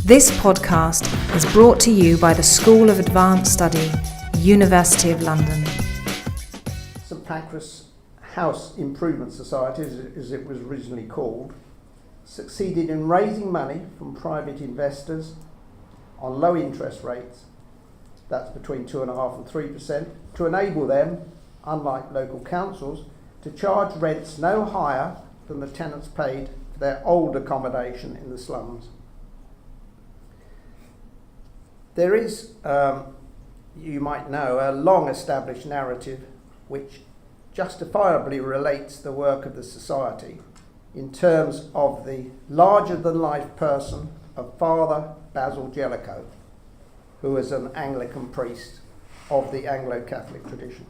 This podcast is brought to you by the School of Advanced Study, University of London. St Pancras Housing Improvement Society, as it was originally called, succeeded in raising money from private investors on low interest rates, that's between 2.5% and 3%, to enable them, unlike local councils, to charge rents no higher than the tenants paid for their old accommodation in the slums. There is, you might know, a long established narrative which justifiably relates the work of the society in terms of the larger-than-life person of Father Basil Jellicoe, who was an Anglican priest of the Anglo-Catholic tradition.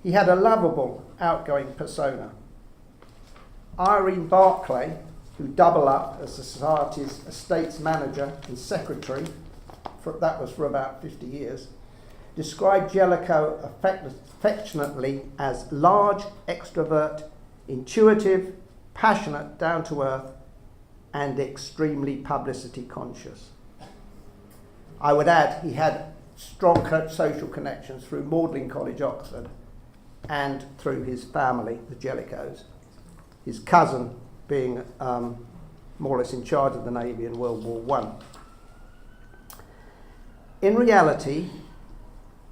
He had a lovable, outgoing persona. Irene Barclay, who doubled up as the society's estates manager and secretary, that was for about 50 years, described Jellicoe affectionately as large, extrovert, intuitive, passionate, down-to-earth, and extremely publicity conscious. I would add he had strong social connections through Magdalen College, Oxford, and through his family, the Jellicoes, his cousin being more or less in charge of the Navy in World War I. In reality,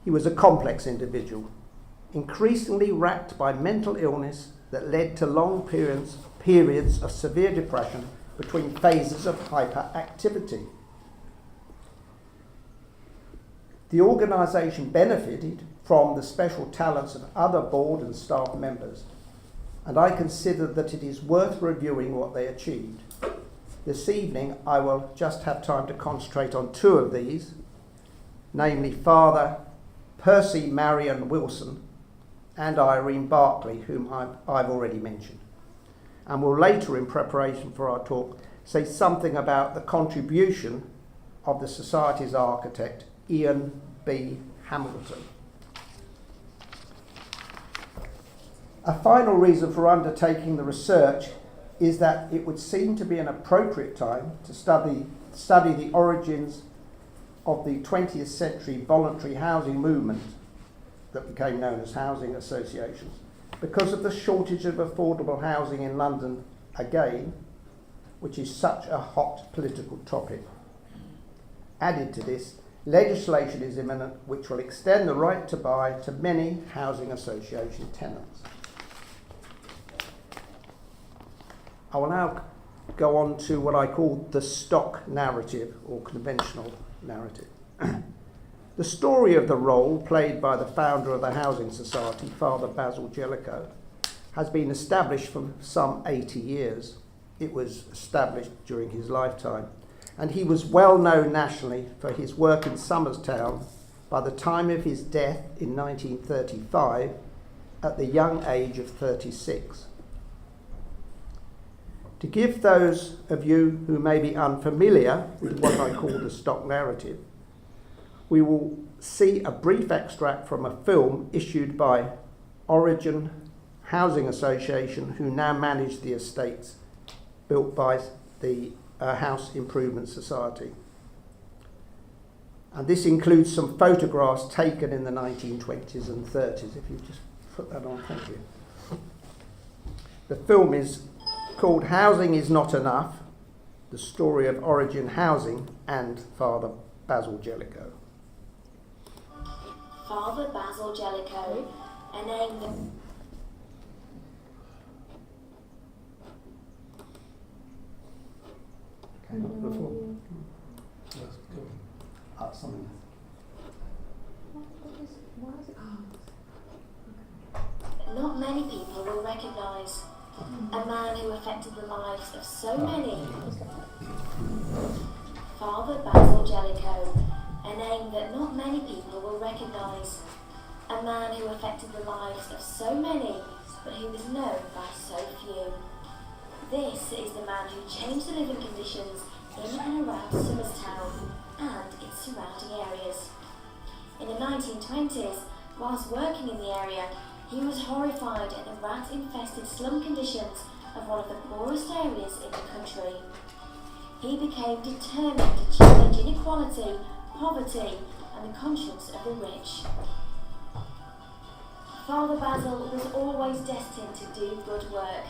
he was a complex individual, increasingly racked by mental illness that led to long periods of severe depression between phases of hyperactivity. The organisation benefited from the special talents of other board and staff members, and I consider that it is worth reviewing what they achieved. This evening, I will just have time to concentrate on two of these, namely Father Percy Marion Wilson and Irene Barclay, whom I've already mentioned. And will later, in preparation for our talk, say something about the contribution of the Society's architect, Ian B. Hamilton. A final reason for undertaking the research is that it would seem to be an appropriate time to study the origins of the 20th century voluntary housing movement that became known as housing associations, because of the shortage of affordable housing in London again, which is such a hot political topic. Added to this, legislation is imminent which will extend the right to buy to many housing association tenants. I will now go on to what I call the stock narrative or conventional narrative. The story of the role played by the founder of the Housing Society, Father Basil Jellicoe, has been established for some 80 years. It was established during his lifetime, and he was well known nationally for his work in Somers Town by the time of his death in 1935 at the young age of 36. To give those of you who may be unfamiliar with what I call the stock narrative, we will see a brief extract from a film issued by Origin Housing Association, who now manage the estates built by the House Improvement Society. And this includes some photographs taken in the 1920s and 30s. If you just put that on, thank you. The film is called Housing is Not Enough, the story of Origin Housing and Father Basil Jellicoe. Father Basil Jellicoe, a name that... Okay, not before. Let's go up something. Not many people will recognise a man who affected the lives of so many. Father Basil Jellicoe, a name that not many people will recognise. A man who affected the lives of so many, but who was known by so few. This is the man who changed the living conditions in and around Somers Town and its surrounding areas. In the 1920s, whilst working in the area, he was horrified at the rat-infested slum conditions of one of the poorest areas in the country. he became determined to challenge inequality, poverty, and the conscience of the rich. Father Basil was always destined to do good work.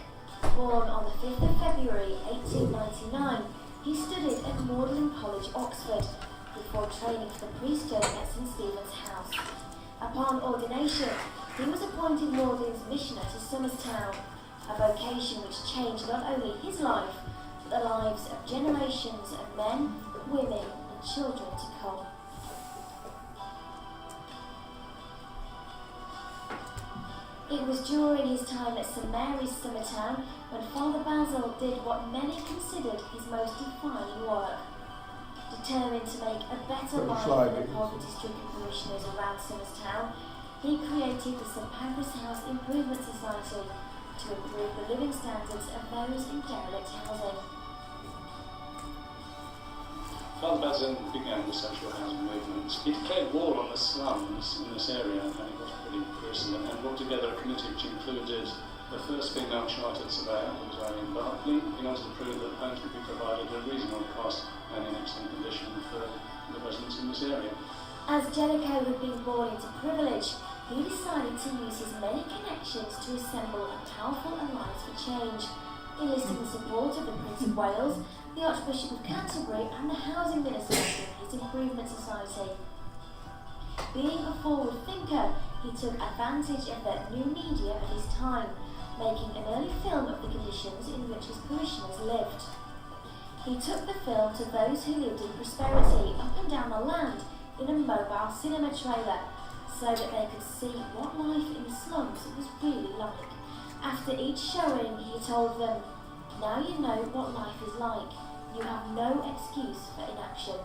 Born on the 5th of February 1899, he studied at Magdalen College, Oxford, before training for the priesthood at St Stephen's House. Upon ordination, he was appointed Magdalen's missioner to Somerstown, a vocation which changed not only his life, but the lives of generations of men, women, and children to come. It was during his time at St Mary's, Somertown, when Father Basil did what many considered his most defining work. Determined to make a better life for the poverty-stricken parishioners around Somerstown, he created the St Pancras Housing Society to improve the living standards of those in derelict housing. Father Basil began the social housing movement. He declared war on the slums in this area, and it was pretty gruesome, and brought together a committee which included the first female chartered surveyor, who was Irene Barclay, in order to prove that homes could be provided at a reasonable cost and in excellent condition for the residents in this area. As Jellicoe had been born into privilege, he decided to use his many connections to assemble a powerful alliance for change, enlisting the support of the Prince of Wales, the Archbishop of Canterbury, and the Housing Minister in his Improvement Society. Being a forward thinker, he took advantage of the new media of his time, making an early film of the conditions in which his parishioners lived. He took the film to those who lived in prosperity up and down the land in a mobile cinema trailer, so that they could see what life in the slums was really like. After each showing, he told them, "Now you know what life is like. You have no excuse for inaction."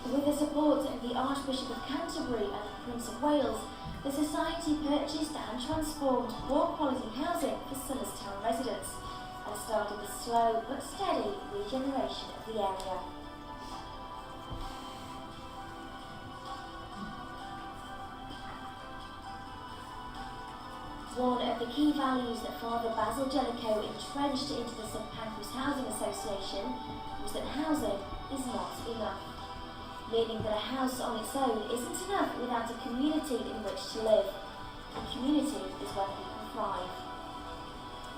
With the support of the Archbishop of Canterbury and the Prince of Wales, the Society purchased and transformed poor quality housing for Somerstown residents and started the slow but steady regeneration of the area. One of the key values that Father Basil Jellicoe entrenched into the St Pancras Housing Association was that housing is not enough, meaning that a house on its own isn't enough without a community in which to live. A community is where people thrive.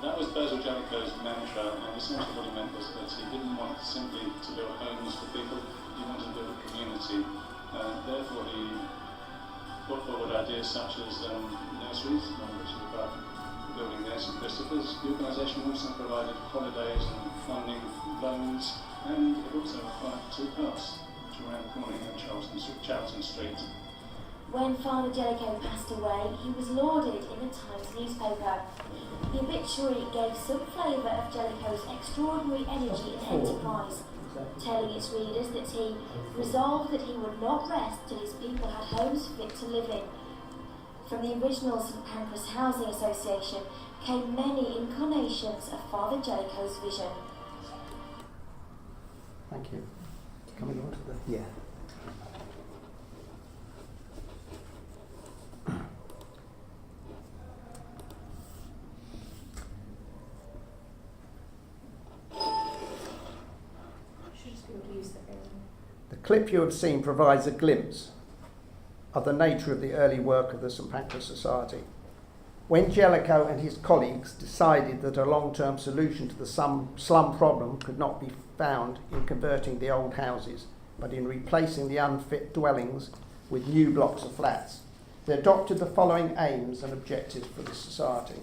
That was Basil Jellicoe's mantra, and essentially what he meant was that he didn't want simply to build homes for people, he wanted to build a community. Therefore he put forward ideas such as nurseries, which is about building there, St Christopher's. The organisation also provided holidays and funding loans, and it also acquired 2 pubs, which were around the corner here in Charlton Street. When Father Jellicoe passed away, he was lauded in the Times newspaper. The obituary gave some flavour of Jellicoe's extraordinary energy and enterprise, telling its readers that he resolved that he would not rest till his people had homes fit to live in. From the original St Pancras Housing Association came many incarnations of Father Jellicoe's vision. Thank you. Coming on to the... Yeah. The clip you have seen provides a glimpse of the nature of the early work of the St Pancras Society. When Jellicoe and his colleagues decided that a long-term solution to the slum problem could not be found in converting the old houses, but in replacing the unfit dwellings with new blocks of flats, they adopted the following aims and objectives for the Society.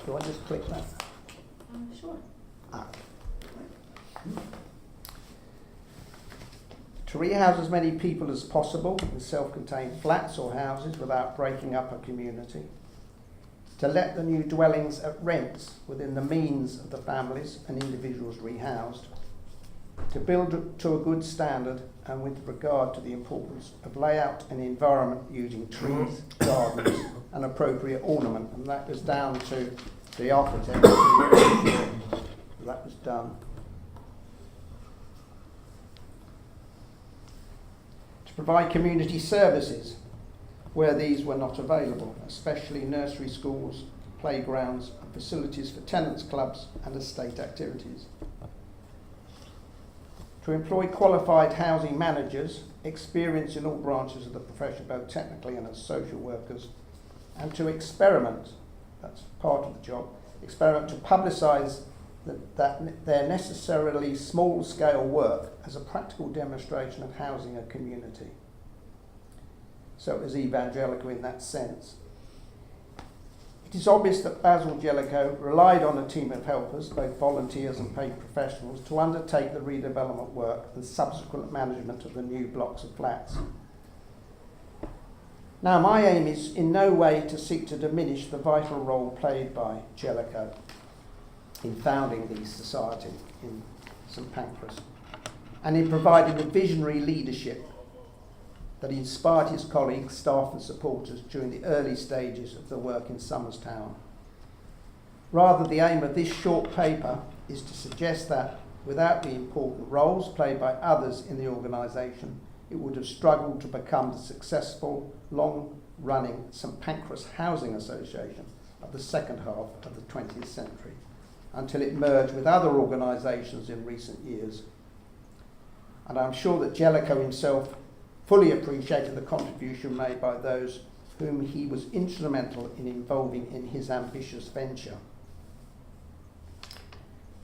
Do I just click that? Sure. To rehouse as many people as possible in self-contained flats or houses without breaking up a community. To let the new dwellings at rents within the means of the families and individuals rehoused. To build to a good standard and with regard to the importance of layout and environment using trees, gardens and appropriate ornament. And that was down to the architect. That was done. Provide community services where these were not available, especially nursery schools, playgrounds and facilities for tenants clubs and estate activities. to employ qualified housing managers, experienced in all branches of the profession, both technically and as social workers, and to experiment, that's part of the job, experiment to publicise that their necessarily small-scale work as a practical demonstration of housing a community. So it was evangelical in that sense. It is obvious that Basil Jellicoe relied on a team of helpers, both volunteers and paid professionals, to undertake the redevelopment work and subsequent management of the new blocks of flats. Now, my aim is in no way to seek to diminish the vital role played by Jellicoe in founding the society in St Pancras and in providing the visionary leadership that inspired his colleagues, staff and supporters during the early stages of the work in Town. Rather, the aim of this short paper is to suggest that without the important roles played by others in the organisation, it would have struggled to become the successful, long-running St Pancras Housing Association of the second half of the 20th century, until it merged with other organisations in recent years. And I'm sure that Jellicoe himself fully appreciated the contribution made by those whom he was instrumental in involving in his ambitious venture.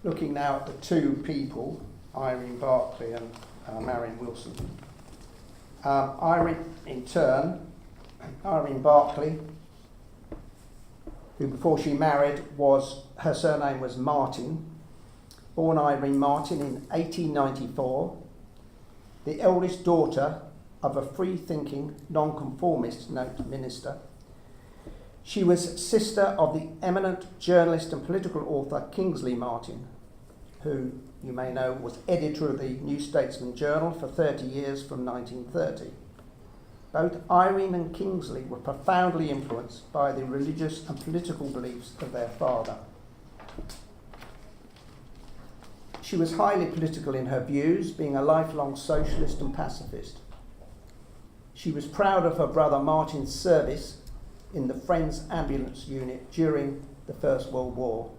Looking now at the two people, Irene Barclay and Marion Wilson. Irene Barclay, who before she married her surname was Martin, born Irene Martin in 1894, the eldest daughter of a free-thinking, nonconformist minister. She was sister of the eminent journalist and political author Kingsley Martin, who you may know was editor of the New Statesman Journal for 30 years from 1930. Both Irene and Kingsley were profoundly influenced by the religious and political beliefs of their father. She was highly political in her views, being a lifelong socialist and pacifist. She was proud of her brother Martin's service in the Friends Ambulance Unit during the First World War.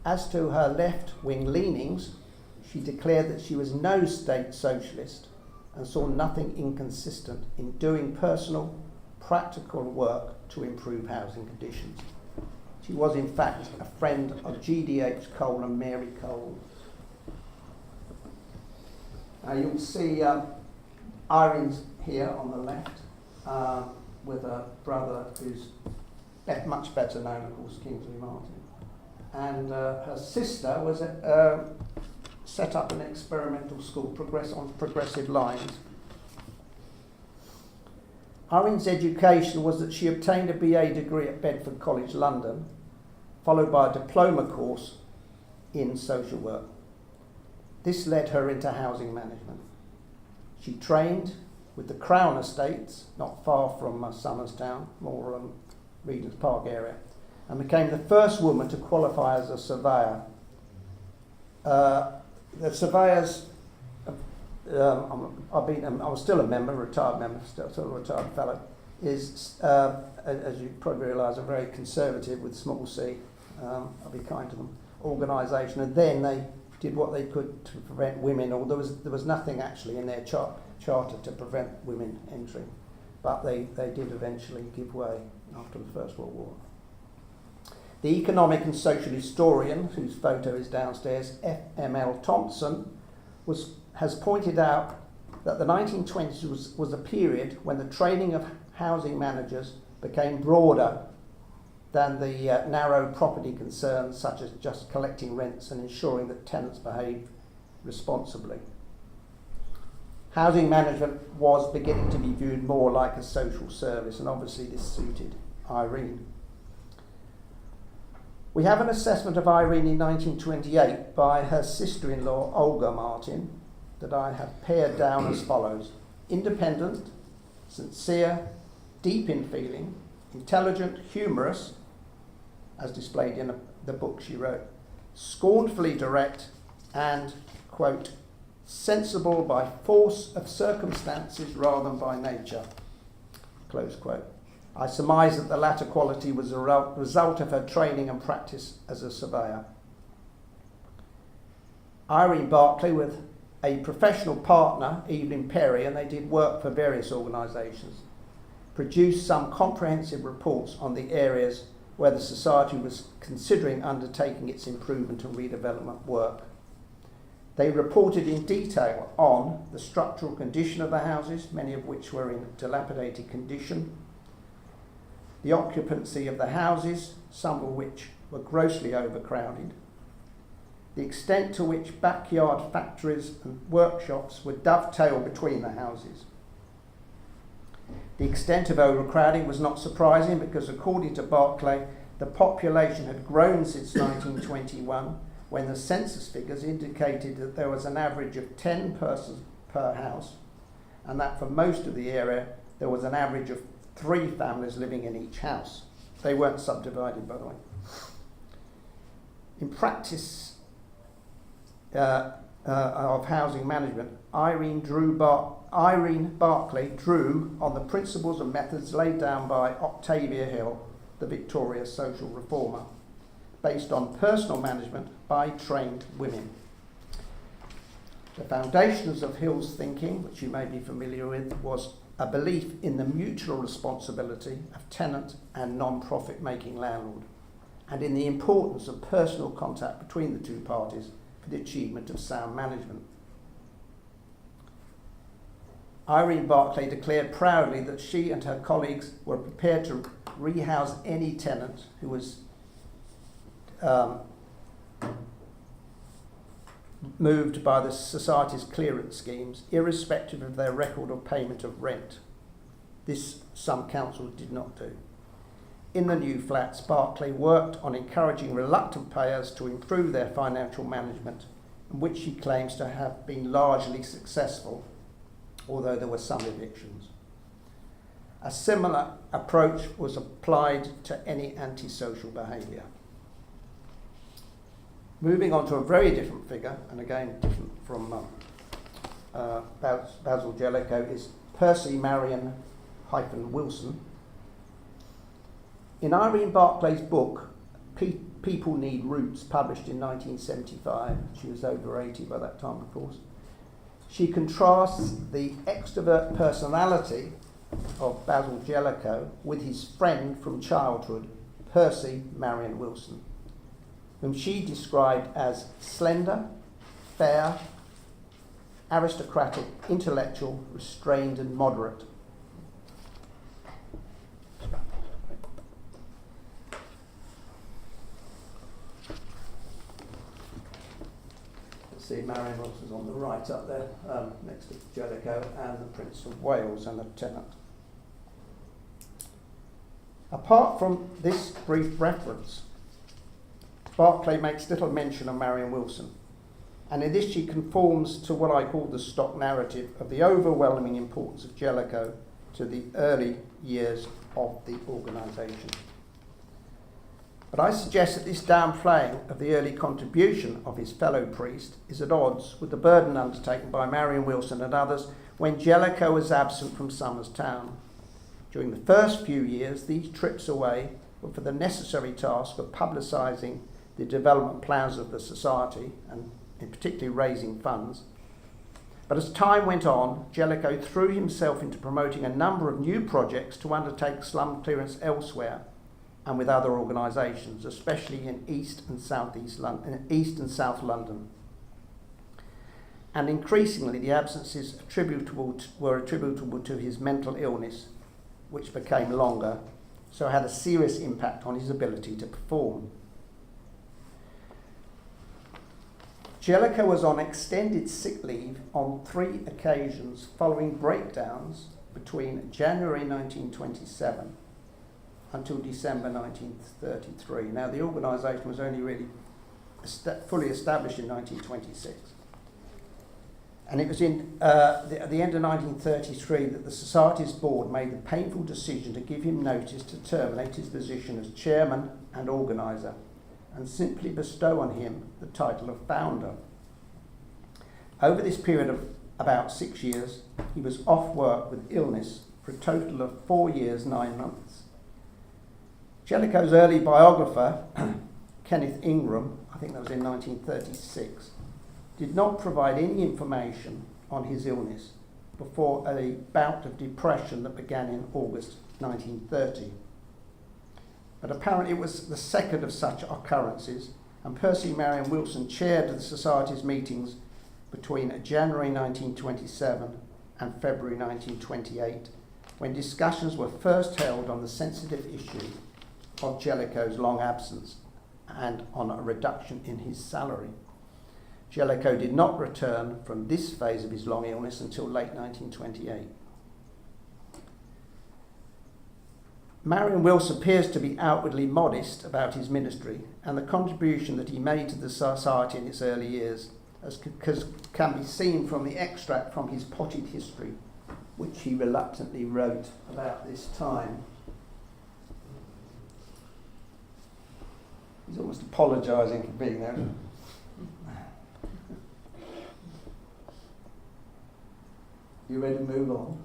As to her left-wing leanings, she declared that she was no state socialist and saw nothing inconsistent in doing personal, practical work to improve housing conditions. She was, in fact, a friend of G.D.H. Cole and Mary Cole. Now you'll see Irene's here on the left with a brother who's much better known, of course, Kingsley Martin. And her sister was set up an experimental school on progressive lines. Irene's education was that she obtained a BA degree at Bedford College, London, followed by a diploma course in social work. This led her into housing management. She trained with the Crown Estates, not far from Town, more Regent's Park area, and became the first woman to qualify as a surveyor. The surveyors, I'm still a member, retired member, still a retired fellow, is, as you probably realise, a very conservative, with small c, I'll be kind to them, organisation, and then they did what they could to prevent women, or there was nothing actually in their charter to prevent women entering, but they did eventually give way after the First World War. The economic and social historian, whose photo is downstairs, F.M.L. Thompson, has pointed out that the 1920s was a period when the training of housing managers became broader than the narrow property concerns such as just collecting rents and ensuring that tenants behaved responsibly. Housing management was beginning to be viewed more like a social service, and obviously this suited Irene. We have an assessment of Irene in 1928 by her sister-in-law, Olga Martin, that I have pared down as follows: independent, sincere, deep in feeling, intelligent, humorous, as displayed in the book she wrote, scornfully direct, and, quote, sensible by force of circumstances rather than by nature, close quote. I surmise that the latter quality was a result of her training and practice as a surveyor. Irene Barclay, with a professional partner, Evelyn Perry, and they did work for various organisations, produced some comprehensive reports on the areas where the Society was considering undertaking its improvement and redevelopment work. They reported in detail on the structural condition of the houses, many of which were in dilapidated condition, the occupancy of the houses, some of which were grossly overcrowded, the extent to which backyard factories and workshops were dovetailed between the houses. The extent of overcrowding was not surprising because, according to Barclay, the population had grown since 1921, when the census figures indicated that there was an average of 10 persons per house, and that for most of the area there was an average of 3 families living in each house. They weren't subdivided, by the way. In practice of housing management, Irene Barclay drew on the principles and methods laid down by Octavia Hill, the Victorian social reformer, based on personal management by trained women. The foundations of Hill's thinking, which you may be familiar with, was a belief in the mutual responsibility of tenant and non-profit making landlord, and in the importance of personal contact between the two parties for the achievement of sound management. Irene Barclay declared proudly that she and her colleagues were prepared to rehouse any tenant who was moved by the Society's clearance schemes, irrespective of their record of payment of rent. This some councils did not do. In the new flats, Barclay worked on encouraging reluctant payers to improve their financial management, in which she claims to have been largely successful, although there were some evictions. A similar approach was applied to any antisocial behaviour. Moving on to a very different figure, and again different from Basil Jellicoe, is Percy Marion Wilson. In Irene Barclay's book, People Need Roots, published in 1975, she was over 80 by that time, of course, she contrasts the extrovert personality of Basil Jellicoe with his friend from childhood, Percy Marion Wilson, whom she described as slender, fair, aristocratic, intellectual, restrained and moderate. See, Marion Wilson's on the right up there, next to Jellicoe and the Prince of Wales and the tenant. Apart from this brief reference, Barclay makes little mention of Marion Wilson, and in this she conforms to what I call the stock narrative of the overwhelming importance of Jellicoe to the early years of the organisation. But I suggest that this downplaying of the early contribution of his fellow priest is at odds with the burden undertaken by Marion Wilson and others when Jellicoe was absent from Somers Town. During the first few years, these trips away were for the necessary task of publicising the development plans of the Society and in particularly raising funds. But as time went on, Jellicoe threw himself into promoting a number of new projects to undertake slum clearance elsewhere and with other organisations, especially in East and South London. And increasingly, the absences were attributable to his mental illness, which became longer, so had a serious impact on his ability to perform. Jellicoe was on extended sick leave on 3 occasions following breakdowns between January 1927 until December 1933. Now, the organisation was only really fully established in 1926. And it was at the end of 1933 that the Society's board made the painful decision to give him notice to terminate his position as chairman and organiser and simply bestow on him the title of founder. Over this period of about 6 years, he was off work with illness for a total of 4 years, 9 months. Jellicoe's early biographer, Kenneth Ingram, I think that was in 1936, did not provide any information on his illness before a bout of depression that began in August 1930. But apparently it was the second of such occurrences, and Percy Marion Wilson chaired the Society's meetings between January 1927 and February 1928, when discussions were first held on the sensitive issue of Jellicoe's long absence and on a reduction in his salary. Jellicoe did not return from this phase of his long illness until late 1928. Marion Wilson appears to be outwardly modest about his ministry and the contribution that he made to the Society in its early years, as can be seen from the extract from his potted history, which he reluctantly wrote about this time. He's almost apologising for being there. You ready to move on?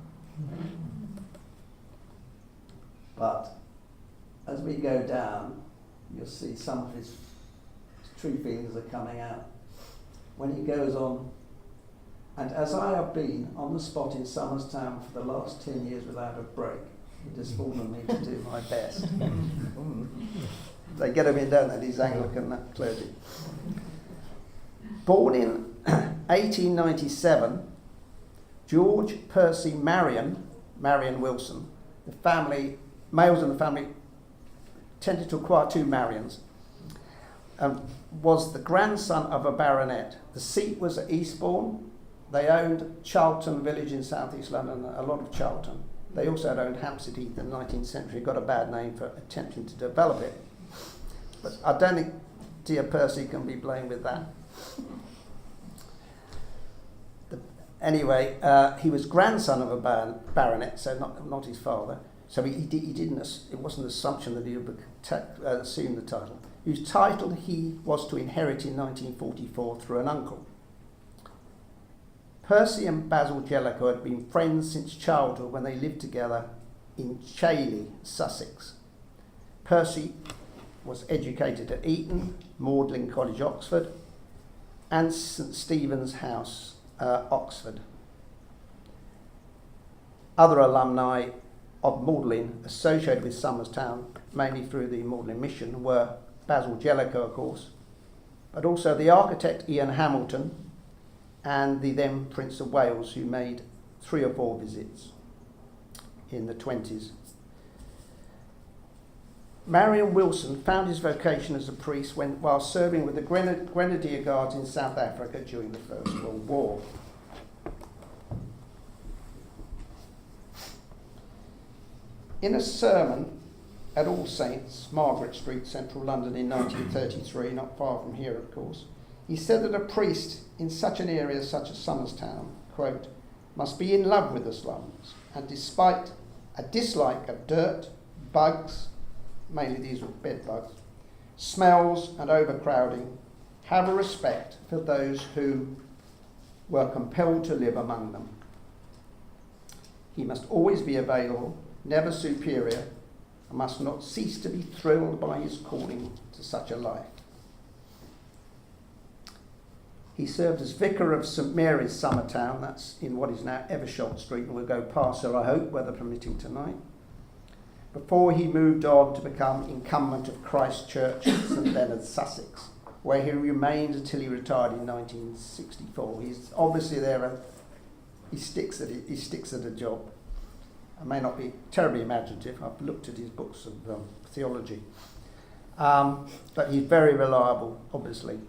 But as we go down, you'll see some of his true feelings are coming out. When he goes on, and as I have been on the spot in Somerstown for the last 10 years without a break, it has fallen on me to do my best. They get him in, don't they, these Anglican clergy. Born in 1897, George Percy Marion Wilson, males in the family tended to acquire two Marions, was the grandson of a baronet. The seat was at Eastbourne. They owned Charlton village in South East London, a lot of Charlton. They also had owned Hampstead Heath in the 19th century, got a bad name for attempting to develop it. But I don't think dear Percy can be blamed with that. Anyway, he was grandson of a baronet, so not his father. So he didn't. It wasn't an assumption that he would assume the title. Whose title he was to inherit in 1944 through an uncle. Percy and Basil Jellicoe had been friends since childhood when they lived together in Chailey, Sussex. Percy was educated at Eton, Magdalen College, Oxford, and St Stephen's House, Oxford. Other alumni of Magdalen associated with Somerstown, mainly through the Magdalen Mission, were Basil Jellicoe, of course, but also the architect Ian Hamilton and the then Prince of Wales, who made 3 or 4 visits in the 20s. Marion Wilson found his vocation as a priest while serving with the Grenadier Guards in South Africa during the First World War. In a sermon at All Saints, Margaret Street, central London in 1933, not far from here of course, he said that a priest in such an area such as Somerstown, quote, must be in love with the slums, and despite a dislike of dirt, bugs, mainly these were bed bugs, smells and overcrowding, have a respect for those who were compelled to live among them. He must always be available, never superior, and must not cease to be thrilled by his calling to such a life. He served as vicar of St Mary's, Somertown, that's in what is now Eversholt Street, and we'll go past her, I hope, weather permitting tonight, before he moved on to become incumbent of Christ Church, St Leonard's, Sussex, where he remained until he retired in 1964. He's obviously there, he sticks at a job. I may not be terribly imaginative, I've looked at his books of theology, but he's very reliable, obviously,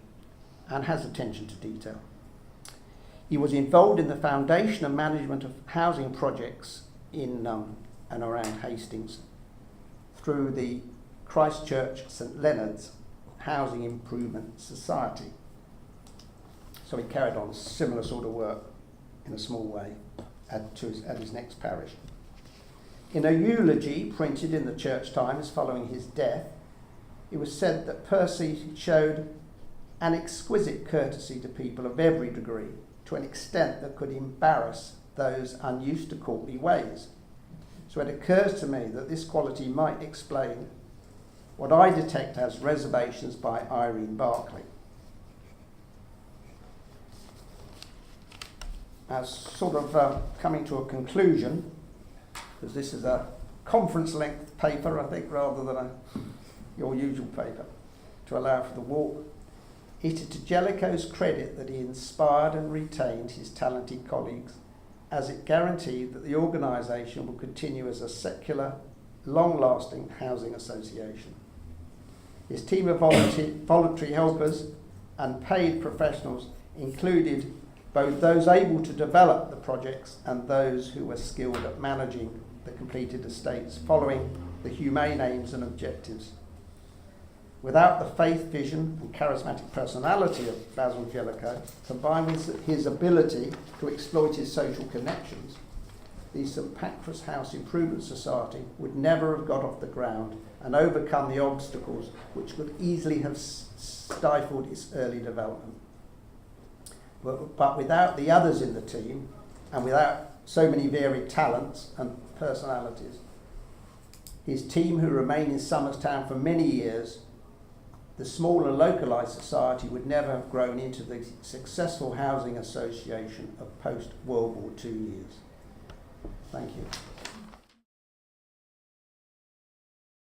and has attention to detail. He was involved in the foundation and management of housing projects in and around Hastings through the Christchurch St Leonard's Housing Improvement Society. So he carried on similar sort of work in a small way at his next parish. In a eulogy printed in the Church Times following his death, it was said that Percy showed an exquisite courtesy to people of every degree, to an extent that could embarrass those unused to courtly ways. So it occurs to me that this quality might explain what I detect as reservations by Irene Barclay. as sort of coming to a conclusion, because this is a conference-length paper, I think, rather than your usual paper, to allow for the walk, it is to Jellicoe's credit that he inspired and retained his talented colleagues, as it guaranteed that the organisation will continue as a secular, long-lasting housing association. His team of voluntary helpers and paid professionals included both those able to develop the projects and those who were skilled at managing the completed estates, following the humane aims and objectives. Without the faith, vision and charismatic personality of Basil Jellicoe, combined with his ability to exploit his social connections, the St Pancras House Improvement Society would never have got off the ground and overcome the obstacles which could easily have stifled its early development. But without the others in the team, and without so many varied talents and personalities, his team, who remained in Somerstown for many years, the small and localised society would never have grown into the successful housing association of post-World War II years. Thank you.